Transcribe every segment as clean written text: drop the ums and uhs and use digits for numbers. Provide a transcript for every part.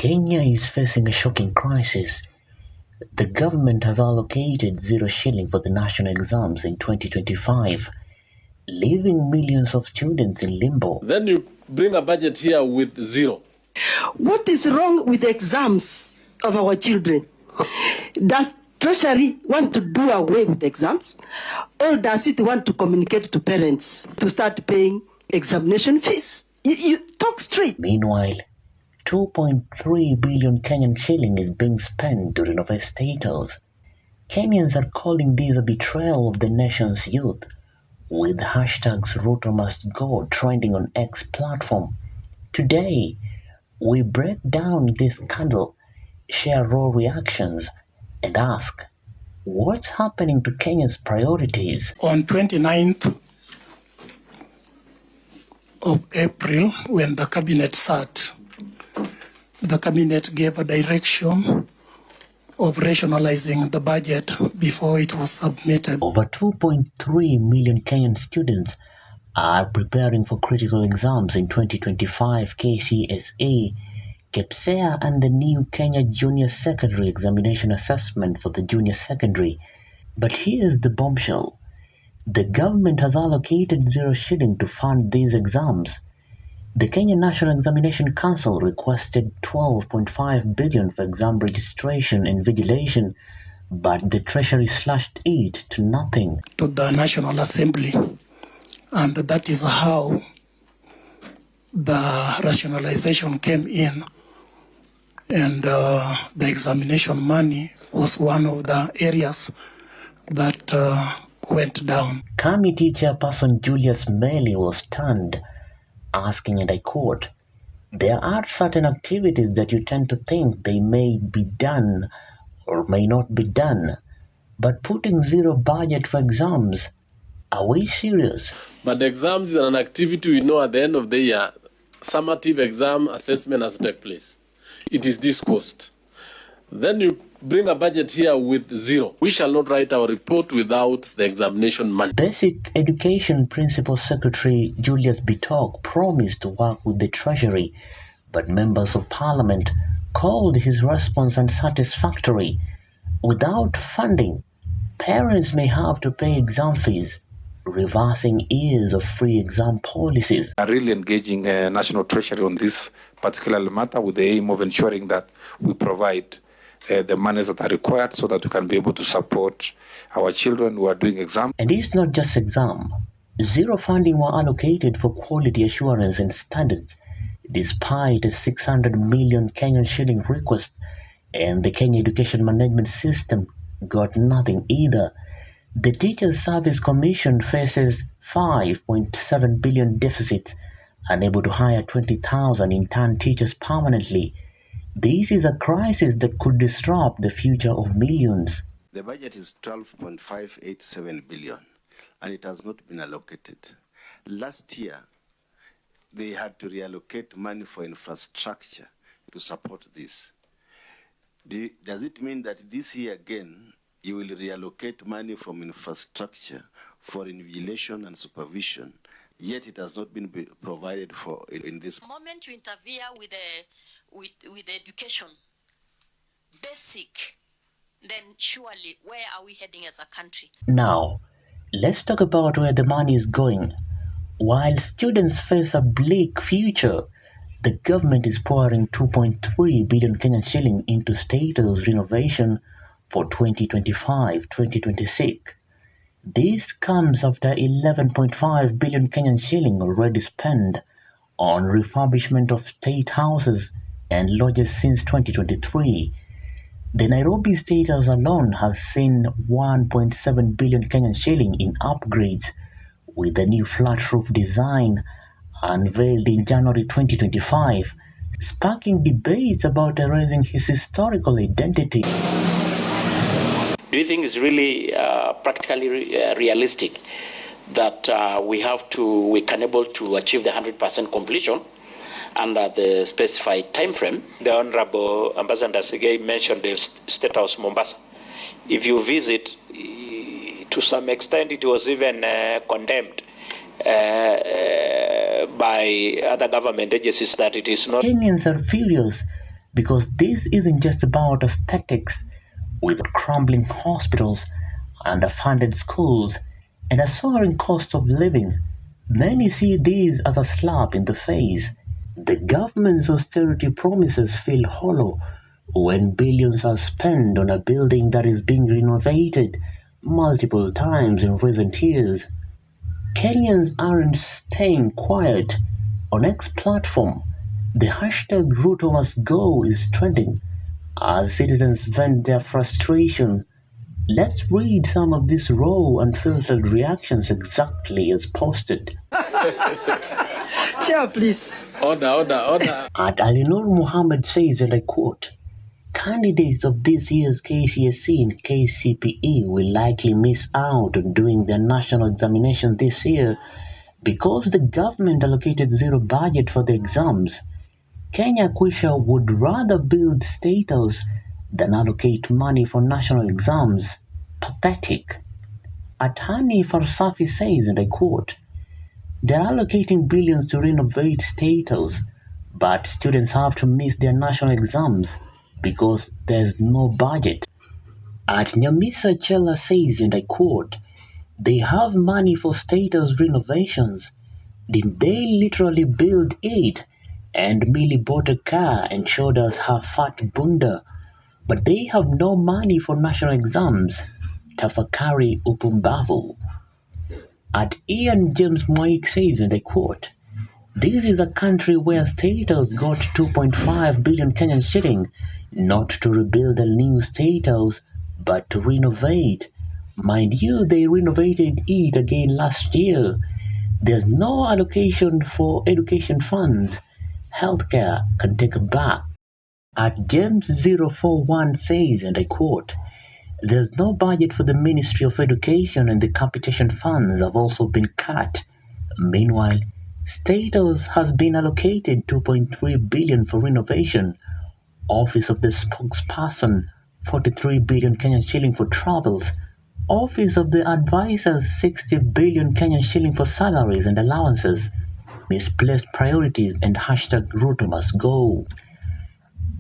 Kenya is facing a shocking crisis. The government has allocated 0 shilling for the national exams in 2025, leaving millions of students in limbo. Then you bring a budget here with 0. What is wrong with the exams of our children? Does Treasury want to do away with exams, or does it want to communicate to parents to start paying examination fees? You talk straight. Meanwhile, 2.3 billion Kenyan shilling is being spent to renovate status. Kenyans are calling this a betrayal of the nation's youth, with hashtags Ruto must go trending on X platform. Today, we break down this scandal, share raw reactions, and ask, what's happening to Kenya's priorities? On 29th of April, when the cabinet sat, the cabinet gave a direction of rationalizing the budget before it was submitted. Over 2.3 million Kenyan students are preparing for critical exams in 2025 KCSE, KPSEA, and the new Kenya Junior Secondary Examination Assessment for the Junior Secondary. But here's the bombshell. The government has allocated 0 shilling to fund these exams. The Kenya National Examination Council requested 12.5 billion for exam registration and vigilation, but the Treasury slashed it to nothing. To the National Assembly, and that is how the rationalization came in, and the examination money was one of the areas that went down. Committee Chairperson Julius Meli was stunned, asking, and I quote, "There are certain activities that you tend to think they may be done or may not be done, but putting 0 budget for exams, are we serious?" But the exams is an activity we know at the end of the year, summative exam assessment has to take place. It is discussed. Then you bring a budget here with 0. We shall not write our report without the examination money. Basic Education Principal Secretary Julius Bitok promised to work with the Treasury, but members of Parliament called his response unsatisfactory. Without funding, parents may have to pay exam fees, reversing years of free exam policies. Are really engaging National Treasury on this particular matter with the aim of ensuring that we provide the monies that are required so that we can be able to support our children who are doing exams. And it's not just exam. 0 funding were allocated for quality assurance and standards, despite a 600 million Kenyan shilling request, and the Kenya Education Management System got nothing either. The Teachers Service Commission faces 5.7 billion deficit, unable to hire 20,000 intern teachers permanently. This is a crisis that could disrupt the future of millions. The budget is 12.587 billion, and it has not been allocated. Last year, they had to reallocate money for infrastructure to support this. Does it mean that this year again, you will reallocate money from infrastructure for invigilation and supervision, yet it has not been provided for in this? The moment you interfere with education, basic, then surely where are we heading as a country? Now, let's talk about where the money is going. While students face a bleak future, the government is pouring 2.3 billion Kenyan shilling into status renovation for 2025-2026. This comes after 11.5 billion Kenyan shilling already spent on refurbishment of state houses and lodges since 2023. The Nairobi State House alone has seen 1.7 billion Kenyan shilling in upgrades, with the new flat roof design unveiled in January 2025, sparking debates about erasing his historical identity. Do you think it's really practically realistic that we can able to achieve the 100% completion under the specified time frame? The Honorable Ambassador Segei mentioned the State House Mombasa. If you visit, to some extent it was even condemned by other government agencies that it is not. Kenyans are furious. Because this isn't just about aesthetics. With crumbling hospitals, underfunded schools, and a soaring cost of living, many see these as a slap in the face. The government's austerity promises feel hollow when billions are spent on a building that is being renovated multiple times in recent years. Kenyans aren't staying quiet. On X platform, the hashtag Ruto must go is trending as citizens vent their frustration. Let's read some of these raw, unfiltered reactions exactly as posted. Chair, please. Order. At Alinur Muhammad says, and I quote, candidates of this year's KCSE and KCPE will likely miss out on doing their national examination this year because the government allocated zero budget for the exams. Kenya Kwisha would rather build status than allocate money for national exams. Pathetic. Atani Farsafi says, and I quote, they're allocating billions to renovate status, but students have to miss their national exams because there's no budget. At Nyamisa Chela says, and I quote, they have money for status renovations. Did they literally build it? And Millie bought a car and showed us her fat bunda. But they have no money for national exams. Tafakari upumbavu. At Ian James Moik says, and I quote, this is a country where status got 2.5 billion Kenyan shilling, not to rebuild a new status, but to renovate. Mind you, they renovated it again last year. There's no allocation for education funds. Healthcare can take a back. At James041 says, and I quote, there's no budget for the Ministry of Education and the capitation funds have also been cut. Meanwhile, status has been allocated 2.3 billion for renovation. Office of the spokesperson, 43 billion Kenyan shilling for travels. Office of the advisors, 60 billion Kenyan shilling for salaries and allowances. Misplaced priorities and hashtag Ruto must go.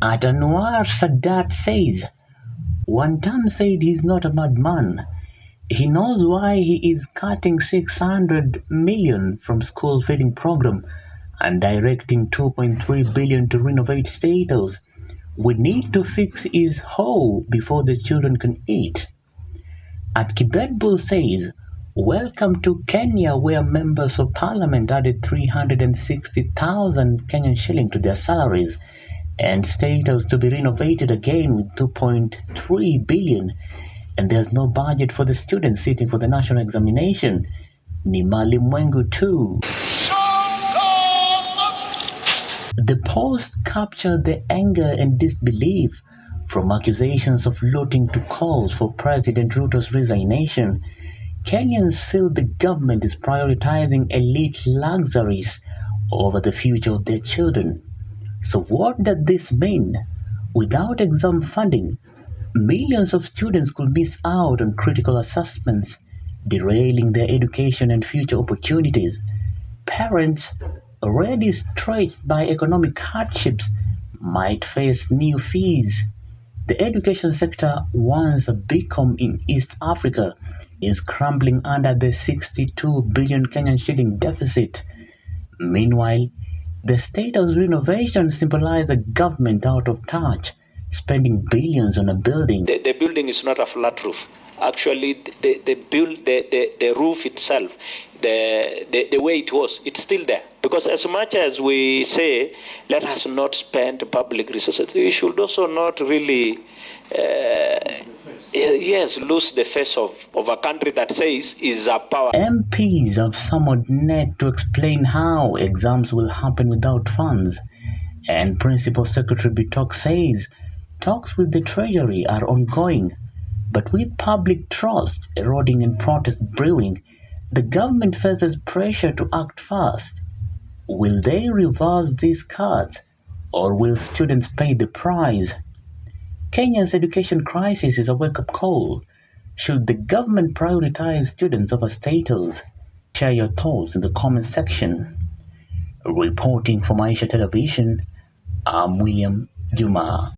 At Anwar Sadat says, one time said he's not a madman. He knows why he is cutting 600 million from school feeding program and directing 2.3 billion to renovate status. We need to fix his hole before the children can eat. At Kibetbu says, welcome to Kenya where members of parliament added 360,000 Kenyan shilling to their salaries and status to be renovated again with 2.3 billion, and there's no budget for the students sitting for the national examination. Ni malimwengu too. The post captured the anger and disbelief from accusations of looting to calls for President Ruto's resignation. Kenyans feel the government is prioritizing elite luxuries over the future of their children. So what does this mean? Without exam funding, millions of students could miss out on critical assessments, derailing their education and future opportunities. Parents, already stretched by economic hardships, might face new fees. The education sector, once a beacon in East Africa, is crumbling under the 62 billion Kenyan shilling deficit. Meanwhile, the status renovation symbolizes a government out of touch, spending billions on a building. The building is not a flat roof. Actually, the roof itself, the way it was, it's still there. Because as much as we say, let us not spend public resources, we should also not really, lose the face of a country that says is a power. MPs have summoned NEC to explain how exams will happen without funds. And Principal Secretary Bitok says talks with the Treasury are ongoing. But with public trust eroding and protest brewing, the government faces pressure to act fast. Will they reverse these cuts, or will students pay the price? Kenya's education crisis is a wake-up call. Should the government prioritize students over status? Share your thoughts in the comment section. Reporting for Maisha Television, I'm William Juma.